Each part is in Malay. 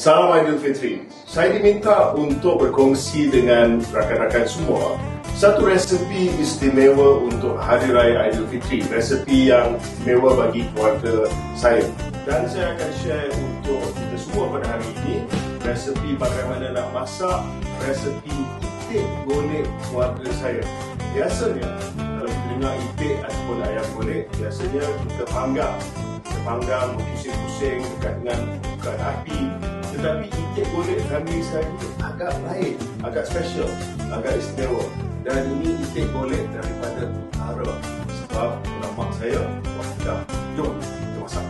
Salam Aidilfitri. Saya diminta untuk berkongsi dengan rakan-rakan semua satu resepi istimewa untuk Hari Raya Aidilfitri. Resepi yang istimewa bagi keluarga saya. Dan saya akan share untuk kita semua pada hari ini resepi bagaimana nak masak resepi itik golek keluarga saya. Biasanya kalau kita dengar itik ataupun ayam golek, biasanya kita panggang, pusing-pusing dekat dengan bukaan api. Tetapi itik golek family saya ni agak lain, agak special, agak istimewa. Dan ini itik golek daripada utara. Sebab mak saya buat dah. Jom kita masak.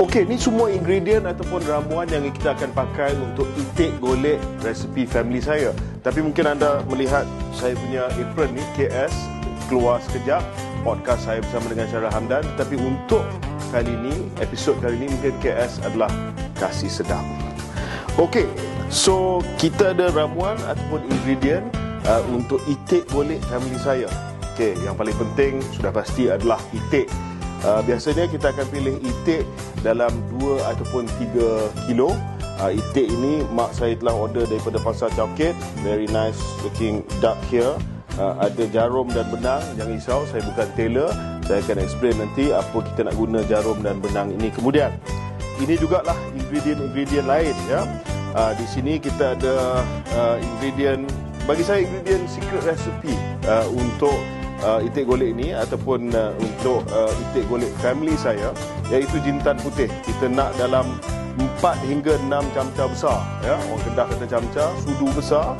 Okey, ni semua ingredient ataupun ramuan yang kita akan pakai untuk itik golek resepi family saya. Tapi mungkin anda melihat saya punya apron ni, KS, keluar sekejap. Podcast saya bersama dengan Syarah Hamdan. Tapi untuk kali ini, episod kali ini mungkin KS adalah kasih sedap. Okey, so kita ada ramuan ataupun ingredient untuk itik golek family saya. Okey, yang paling penting sudah pasti adalah itik. Biasanya kita akan pilih itik dalam 2 ataupun 3 kilo. Itik ini mak saya telah order daripada pasar Chowkit. Very nice looking duck here. Ada jarum dan benang. Jangan risau, saya bukan tailor. Saya akan explain nanti apa kita nak guna jarum dan benang ini kemudian. Ini jugalah ingredient lain ya. Di sini kita ada ingredient, bagi saya ingredient secret recipe untuk itik golek ini ataupun untuk itik golek family saya, iaitu jintan putih. Kita nak dalam 4 hingga 6 camca besar ya. Orang Kedah kata camca, sudu besar,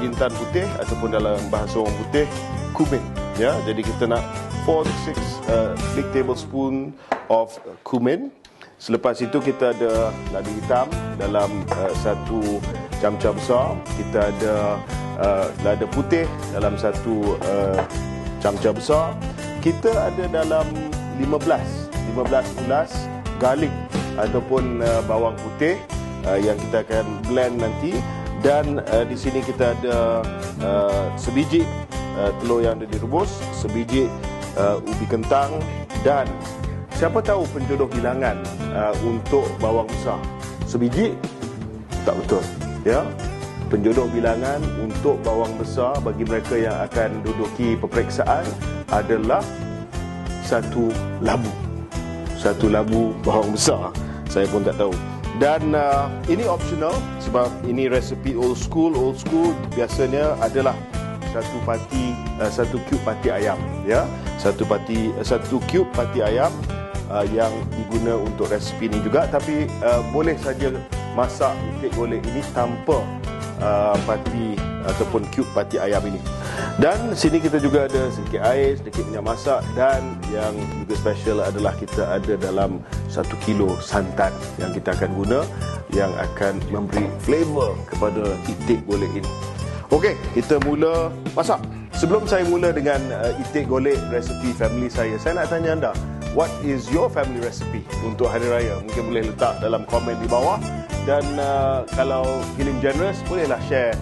jintan putih ataupun dalam bahasa orang putih kumin ya. Jadi kita nak 4 to 6 big tablespoon of cumin. Selepas itu kita ada lada hitam dalam 1 camca besar. Kita ada lada putih dalam 1 camca besar. Kita ada dalam 15 ulas garlic ataupun bawang putih yang kita akan blend nanti. Dan di sini kita ada sebiji telur yang dah direbus, sebiji ubi kentang, dan siapa tahu penjodoh bilangan untuk bawang besar. Sebiji? Tak betul ya. Penjodoh bilangan untuk bawang besar bagi mereka yang akan duduki peperiksaan adalah 1 labu. 1 labu bawang besar. Saya pun tak tahu. Dan ini optional sebab ini resepi old school. Biasanya adalah 1 cube pati ayam ya. 1 cube pati ayam yang diguna untuk resepi ini juga. Tapi boleh saja masak itik golek ini tanpa pati ataupun cube pati ayam ini. Dan sini kita juga ada sedikit air, sedikit minyak masak, dan yang juga special adalah kita ada dalam 1 kilo santan yang kita akan guna, yang akan memberi flavor kepada itik golek ini. Okey, kita mula masak. Sebelum saya mula dengan itik golek resepi family saya nak tanya anda, what is your family recipe untuk Hari Raya? Mungkin boleh letak dalam komen di bawah. Dan kalau feeling generous, bolehlah share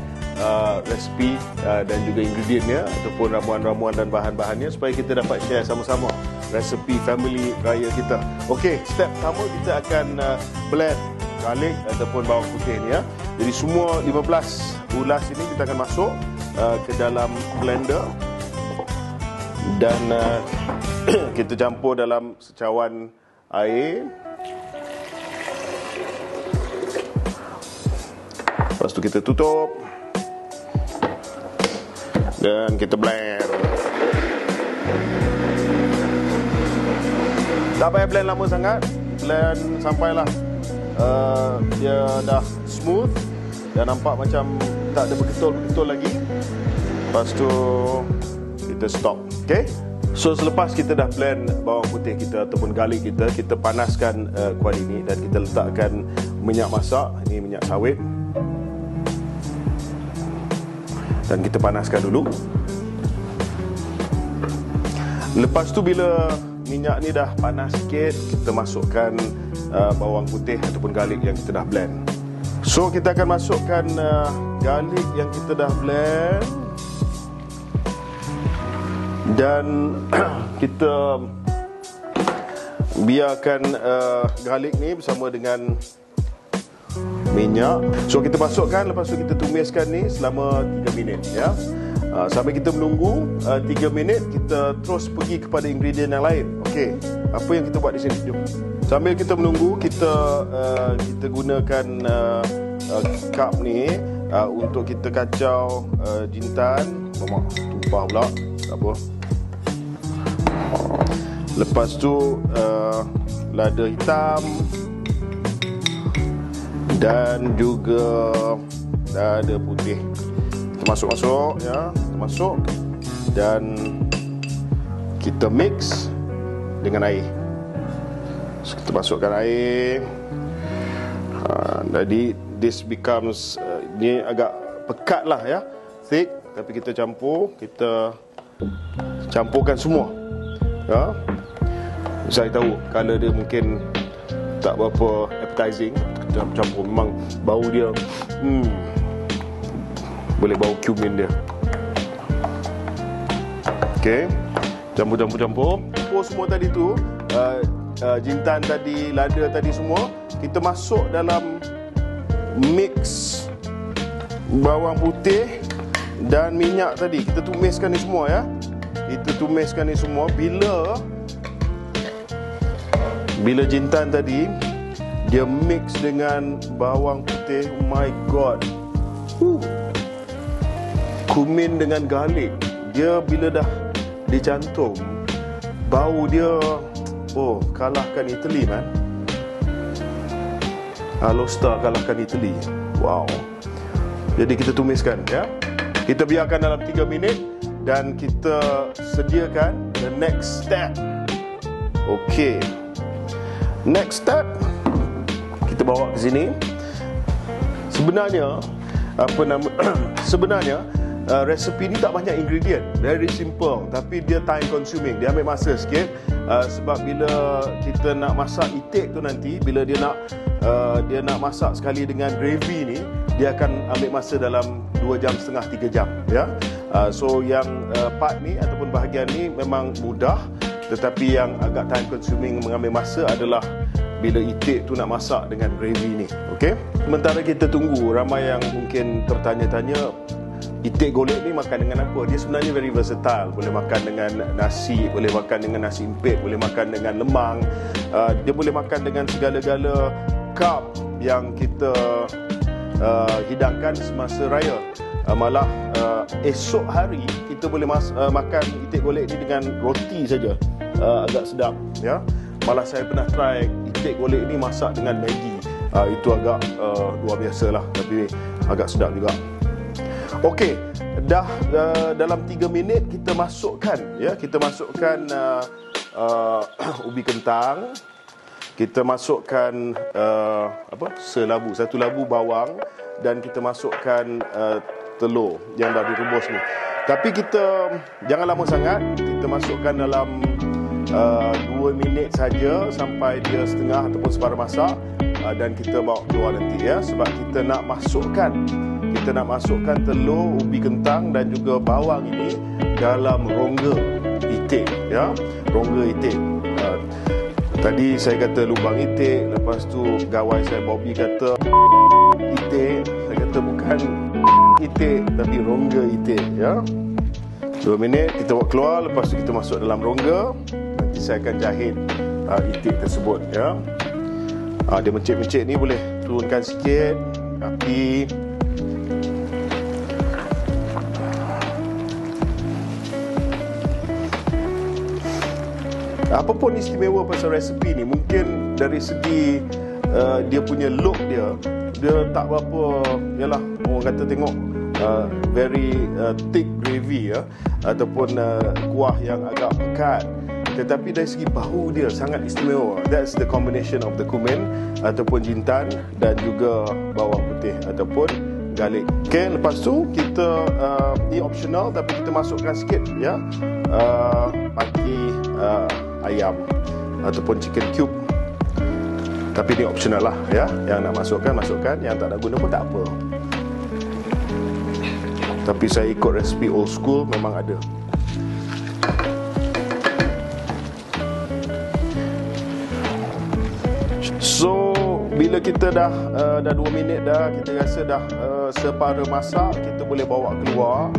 resipi dan juga ingredientnya ataupun ramuan-ramuan dan bahan-bahannya supaya kita dapat share sama-sama resepi family raya kita. Okey, step pertama kita akan blend garlic ataupun bawang putih ni ya. Jadi semua 15 ulas ini kita akan masuk ke dalam blender dan kita campur dalam secawan air. Lepas tu kita tutup dan kita blend. Tak payah blend lama sangat. Blend sampailah dia dah smooth dan nampak macam tak ada berketul-betul lagi. Lepas tu kita stop. Okay. So selepas kita dah blend bawang putih kita ataupun garlic kita panaskan kuali ini dan kita letakkan minyak masak. Ini minyak sawit. Dan kita panaskan dulu. Lepas tu bila minyak ni dah panas sikit, kita masukkan bawang putih ataupun garlic yang kita dah blend. So kita akan masukkan garlic yang kita dah blend. Dan kita biarkan garlic ni bersama dengan minyak. So kita masukkan, lepas tu kita tumiskan ni selama 3 minit ya. Sambil kita menunggu 3 minit, kita terus pergi kepada ingredient yang lain. Okey, apa yang kita buat di sini? Jom. Sambil kita menunggu, kita gunakan cup ni untuk kita kacau jintan. Tumpah pula, tak apa. Lepas tu lada hitam dan juga lada putih. Kita masuk ya, kita masuk dan kita mix dengan air. So, kita masukkan air. Jadi this becomes ni agak pekat lah ya, thick. Tapi kita campurkan semua ya. Saya tahu color dia mungkin tak berapa appetizing. Kita campur, memang bau dia boleh bau cumin dia. Okey, campur semua tadi tu, jintan tadi, lada tadi semua, kita masuk dalam mix bawang putih dan minyak tadi. Kita tumiskan ni semua ya. Kita tumiskan ni semua. Bila jintan tadi dia mix dengan bawang putih, oh my god. Kumin dengan garlic, dia bila dah dicantum, bau dia kalahkan Italy man. Alosta kalahkan Italy. Wow. Jadi kita tumiskan ya. Kita biarkan dalam 3 minit dan kita sediakan the next step. Okey. Next step kita bawa ke sini. Sebenarnya resepi ni tak banyak ingredient, very simple, tapi dia time consuming, dia ambil masa sikit. Sebab bila kita nak masak itik tu nanti, bila dia nak masak sekali dengan gravy ni, dia akan ambil masa dalam 2.5 jam, 3 jam ya. So yang part ni ataupun bahagian ni memang mudah, tetapi yang agak time consuming, mengambil masa adalah bila itik tu nak masak dengan gravy ni. Okey, sementara kita tunggu, ramai yang mungkin tertanya-tanya, itik golek ni makan dengan apa? Dia sebenarnya very versatile. Boleh makan dengan nasi, boleh makan dengan nasi impit, boleh makan dengan lemang. Dia boleh makan dengan segala-gala carb yang kita hidangkan semasa raya. Malah esok hari kita boleh makan itik golek ni dengan roti saja. Agak sedap ya. Malah saya pernah try itik golek ni masak dengan Maggi. Itu agak luar biasa lah, tapi agak sedap juga. Okey, dah dalam 3 minit kita masukkan ya, kita masukkan ubi kentang, kita masukkan satu labu bawang, dan kita masukkan telur yang dah direbus ni. Tapi kita jangan lama sangat, kita masukkan dalam 2 minit saja sampai dia setengah ataupun separuh masak, dan kita bawa keluar nanti ya, sebab kita nak masukkan telur, ubi kentang dan juga bawang ini dalam rongga itik ya, rongga itik. Tadi saya kata lubang itik, lepas tu gawai saya Bobby kata itik, saya kata bukan itik tapi rongga itik ya. 2 minit kita bawa keluar, lepas tu kita masuk dalam rongga. Nanti saya akan jahit itik tersebut ya. Dia mencit-mencit ni boleh turunkan sikit api. Apa pun istimewa pasal resepi ni, mungkin dari segi dia punya look dia tak berapa, yalah orang kata tengok very thick gravy ya, ataupun kuah yang agak pekat, tetapi dari segi bau dia sangat istimewa. That's the combination of the cumin ataupun jintan dan juga bawang putih ataupun garlic. Okay, lepas tu kita ni optional, tapi kita masukkan sikit ya, paki ayam ataupun chicken cube. Tapi ni optional lah ya. Yang nak masukkan, yang tak nak guna pun tak apa. Tapi saya ikut resepi old school, memang ada. So bila kita dah 2 minit dah, kita rasa dah separa masak, kita boleh bawa keluar.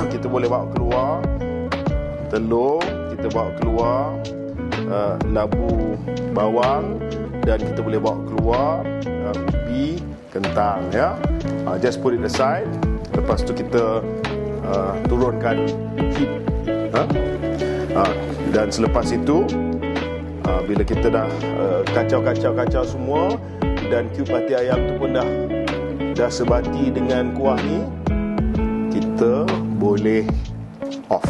Kita boleh bawa keluar telur, kita bawa keluar labu bawang, dan kita boleh bawa keluar ubi, kentang, ya. Just put it aside. Lepas tu kita turunkan heat, dan selepas itu bila kita dah kacau semua dan cube hati ayam tu pun dah sebati dengan kuah ni, kita boleh off,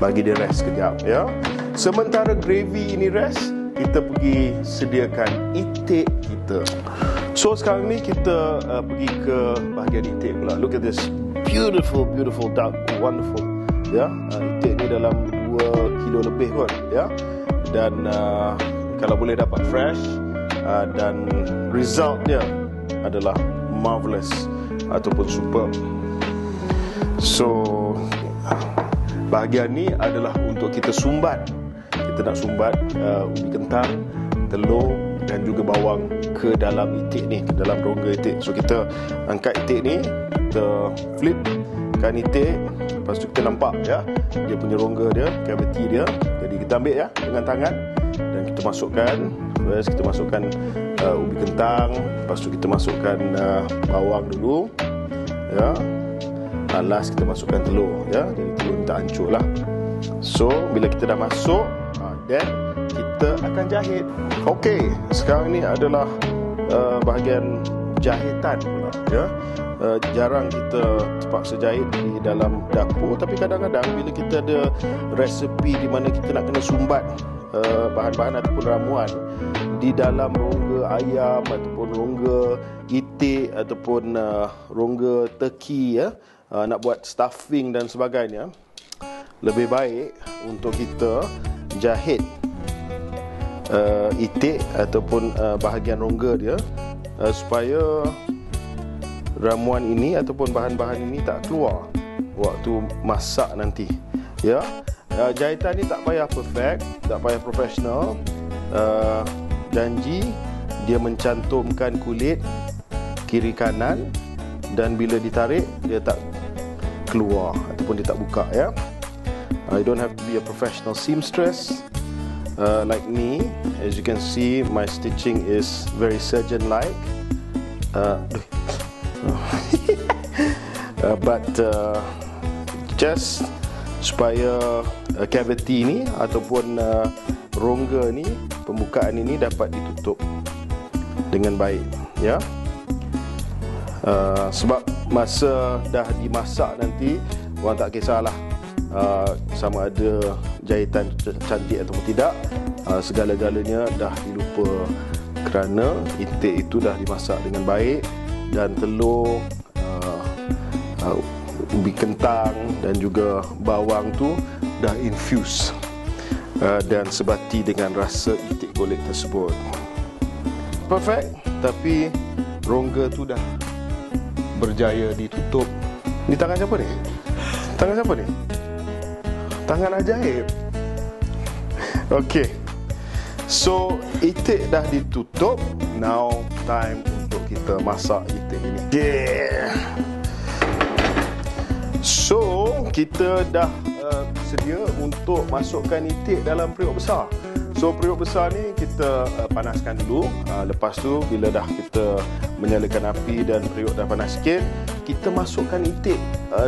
bagi dia rest sekejap, ya. Sementara gravy ini rest, kita pergi sediakan itik kita. So sekarang ni kita pergi ke bahagian itik pula. Look at this beautiful duck, wonderful, ya. Itik ni dalam 2 kilo lebih kot, ya. Dan kalau boleh dapat fresh, dan resultnya adalah marvelous ataupun superb. So bahagian ni adalah untuk kita sumbat. Kita nak sumbat ubi kentang, telur dan juga bawang ke dalam itik ni, ke dalam rongga itik. So kita angkat itik ni, kita flip kan itik. Lepas tu kita nampak, ya, dia punya rongga dia, cavity dia. Jadi kita ambil, ya, dengan tangan, dan kita masukkan. First kita masukkan ubi kentang. Lepas tu kita masukkan bawang dulu, ya. Last kita masukkan telur, ya. Jadi telur ni tak hancur lah. So bila kita dah masuk, then kita akan jahit. Okey, sekarang ni adalah bahagian jahitan pula, ya. Jarang kita terpaksa jahit di dalam dapur, tapi kadang-kadang bila kita ada resepi di mana kita nak kena sumbat bahan-bahan ataupun ramuan di dalam rongga ayam ataupun rongga itik ataupun rongga turkey, ya, nak buat stuffing dan sebagainya, lebih baik untuk kita jahit itik ataupun bahagian rongga dia, supaya ramuan ini ataupun bahan-bahan ini tak keluar waktu masak nanti, ya. Jahitan ni tak payah perfect, tak payah profesional. Janji dia mencantumkan kulit kiri kanan, dan bila ditarik dia tak keluar ataupun dia tak buka, ya. You don't have to be a professional seamstress like me. As you can see, my stitching is very surgeon-like. But just supaya cavity ni ataupun rongga ni, pembukaan ini dapat ditutup dengan baik, ya. Sebab masa dah dimasak nanti, orang tak kisahlah sama ada jahitan cantik ataupun tidak, segala-galanya dah dilupa, kerana itik itu dah dimasak dengan baik, dan telur, ubi kentang dan juga bawang tu dah infuse dan sebati dengan rasa itik golek tersebut. Perfect, tapi rongga tu dah berjaya ditutup. Ni tangan siapa ni? Tangan siapa ni? Tangan ajaib. Okey. So itik dah ditutup. Now time untuk kita masak itik ini. Yeah. So kita dah sedia untuk masukkan itik dalam periuk besar. So periuk besar ni kita panaskan dulu. Lepas tu bila dah kita menyalakan api dan periuk dah panas sikit, kita masukkan itik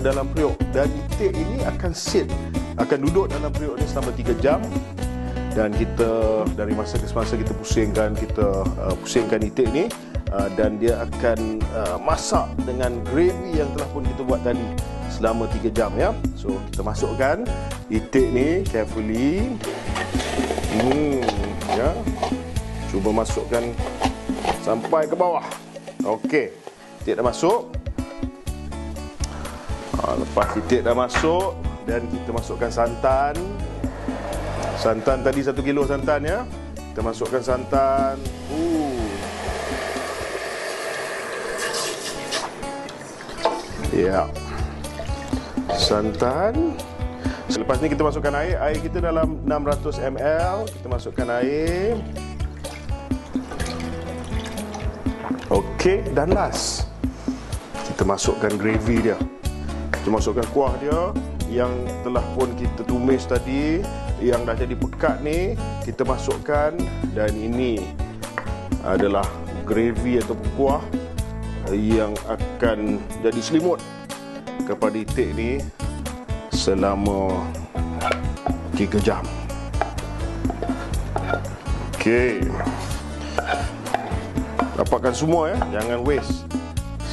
dalam periuk, dan itik ini akan sit, akan duduk dalam periuk ni selama 3 jam. Dan kita dari masa ke semasa kita pusingkan itik ni, dan dia akan masak dengan gravy yang telah pun kita buat tadi selama 3 jam, ya. So kita masukkan itik ni carefully. Ya. Cuba masukkan sampai ke bawah. Okey. Itik dah masuk. Lepas itik dah masuk, dan kita masukkan santan. Santan tadi 1 kilo santan, ya. Kita masukkan santan. Ya. Santan. Selepas ni kita masukkan air. Air kita dalam 600 ml. Kita masukkan air. Okey, dan last kita masukkan gravy dia. Kita masukkan kuah dia yang telah pun kita tumis tadi, yang dah jadi pekat ni, kita masukkan. Dan ini adalah gravy atau kuah yang akan jadi selimut kepada itik ni selama 3 jam. Okey, dapatkan semua ya, jangan waste.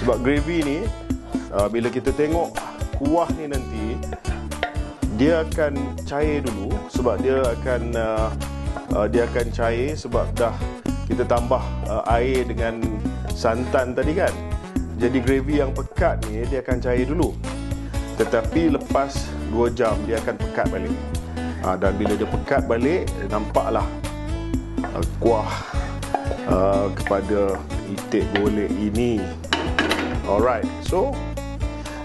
Sebab gravy ni bila kita tengok kuah ni nanti, dia akan cair dulu. Sebab dia akan cair sebab dah kita tambah air dengan santan tadi kan. Jadi gravy yang pekat ni dia akan cair dulu. Tetapi lepas 2 jam dia akan pekat balik. Dan bila dia pekat balik, nampaklah kuah kepada itik golek ini. Alright, so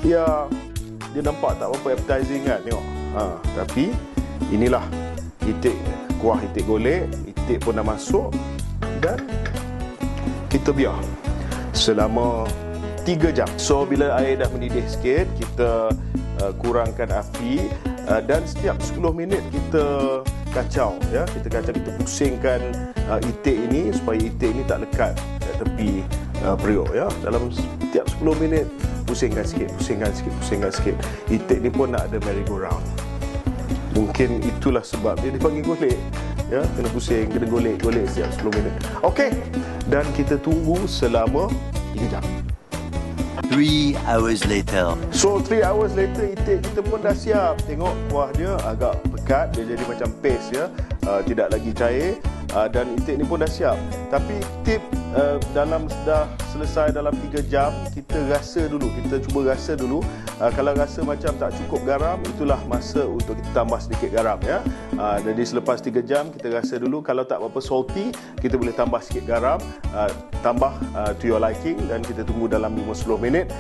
ya, dia nampak tak berapa appetizing kan, tengok. Tapi inilah kuah itik golek. Itik pun dah masuk dan kita biar selama 3 jam. So bila air dah mendidih sikit, kita kurangkan api dan setiap 10 minit kita kacau ya. Kita pusingkan itik ini supaya itik ini tak lekat kat tepi periuk ya. Dalam setiap 10 minit pusingkan sikit. Itik ni pun nak ada merry-go-round. Mungkin itulah sebab dia dipanggil golek ya, kena pusing, kena golek setiap 10 minit. Okey, dan kita tunggu selama 3 jam. 3 hours later. So 3 hours later, itik kita pun dah siap. Tengok kuah dia agak pekat, dia jadi macam paste ya, tidak lagi cair. Dan itik ni pun dah siap. Tapi tip dah selesai dalam 3 jam, kita cuba rasa dulu. Kalau rasa macam tak cukup garam, itulah masa untuk kita tambah sedikit garam ya. Jadi selepas 3 jam kita rasa dulu, kalau tak berapa salty, kita boleh tambah sikit garam, tambah to your liking, dan kita tunggu dalam 5-10 minit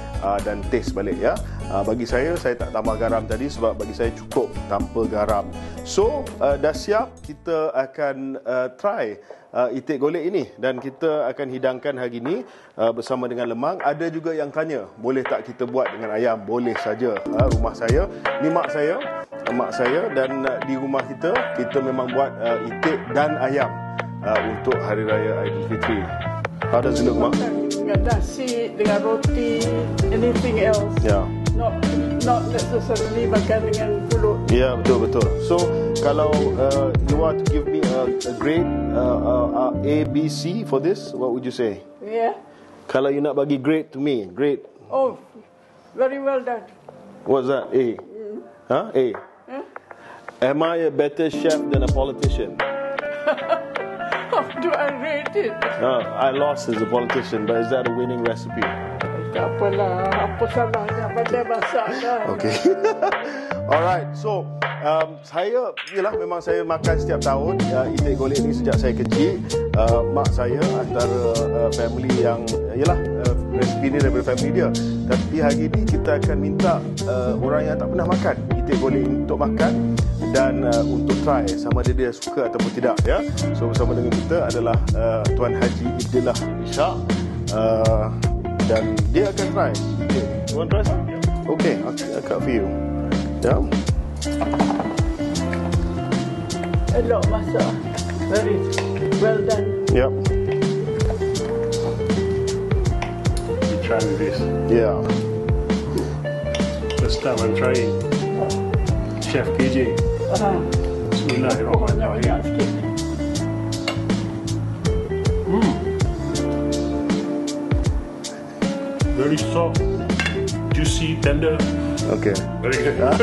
dan taste balik ya. Bagi saya tak tambah garam tadi sebab bagi saya cukup tanpa garam. So dah siap, kita akan try itik golek ini dan kita akan hidangkan hari ini bersama dengan lemang. Ada juga yang tanya, boleh tak kita buat dengan ayam? Boleh saja. Rumah saya, ni mak saya, dan di rumah kita memang buat itik dan ayam untuk Hari Raya Aidilfitri. How does it look, Mak? Dengan nasi, dengan roti, anything else. Yeah. Not necessarily makan dengan pulut. Ya, betul. So kalau you want to give me a grade A, B, C for this, what would you say? Yeah. Kalau you nak bagi grade to me, grade. Oh, very well done. What's that? A. Huh? A. Huh? Am I a better chef than a politician? How do I rate it? I lost as a politician, but is that a winning recipe? Tak apalah, apa salahnya, pandai masak kan. Okay. Alright, so memang saya makan setiap tahun itik golek ni sejak saya kecil. Mak saya antara family yang resipi ni daripada family dia. Tapi hari ni kita akan minta orang yang tak pernah makan itik golek ni untuk makan dan untuk try sama ada dia suka ataupun tidak ya. So bersama dengan kita adalah Tuan Haji Ibdillah Ishak. Dan dia akan try. Okay. You want to try some? Okay, I'll cut for you. Yeah. Elok masak. Very well done. Yep. You try with this. Yeah. First time I'm trying. Chef KJ. Bismillahirrahmanirrahim. Very soft, juicy, tender. Okay. Very good.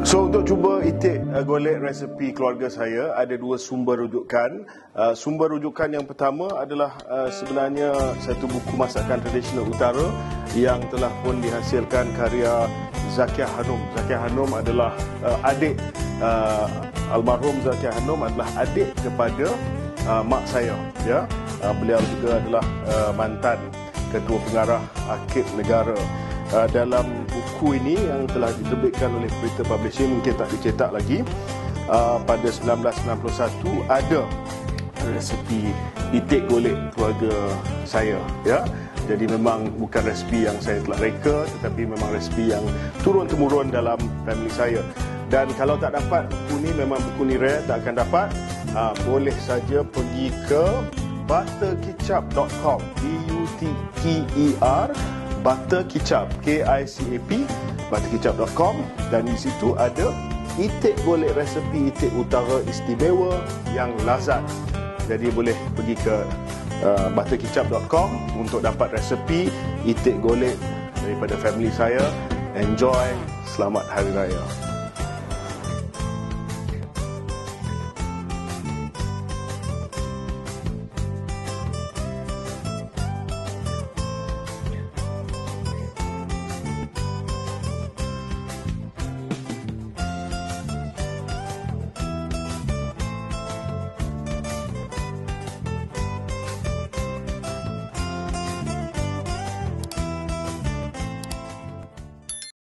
So untuk cuba itik golek resepi keluarga saya, ada 2 sumber rujukan. Sumber rujukan yang pertama adalah sebenarnya satu buku masakan tradisional utara yang telah pun dihasilkan karya Zakiah Hanum. Zakiah Hanum adalah adik almarhum Zakiah Hanum adalah adik kepada mak saya ya. Beliau juga adalah mantan ketua pengarah Arkib Negara. Dalam buku ini yang telah diterbitkan oleh Berita Publishing, mungkin tak dicetak lagi, pada 1991 ada resepi itik golek keluarga saya, ya. Jadi memang bukan resepi yang saya telah reka, tetapi memang resepi yang turun-temurun dalam family saya. Dan kalau tak dapat buku ni, memang buku ni rare, tak akan dapat, boleh saja pergi ke butterkicap.com, BUTTER, butterkicap, KICAP, butterkicap.com, dan di situ ada itik golek resepi itik utara istimewa yang lazat. Jadi boleh pergi ke butterkicap.com untuk dapat resepi itik golek daripada family saya. Enjoy, selamat Hari Raya.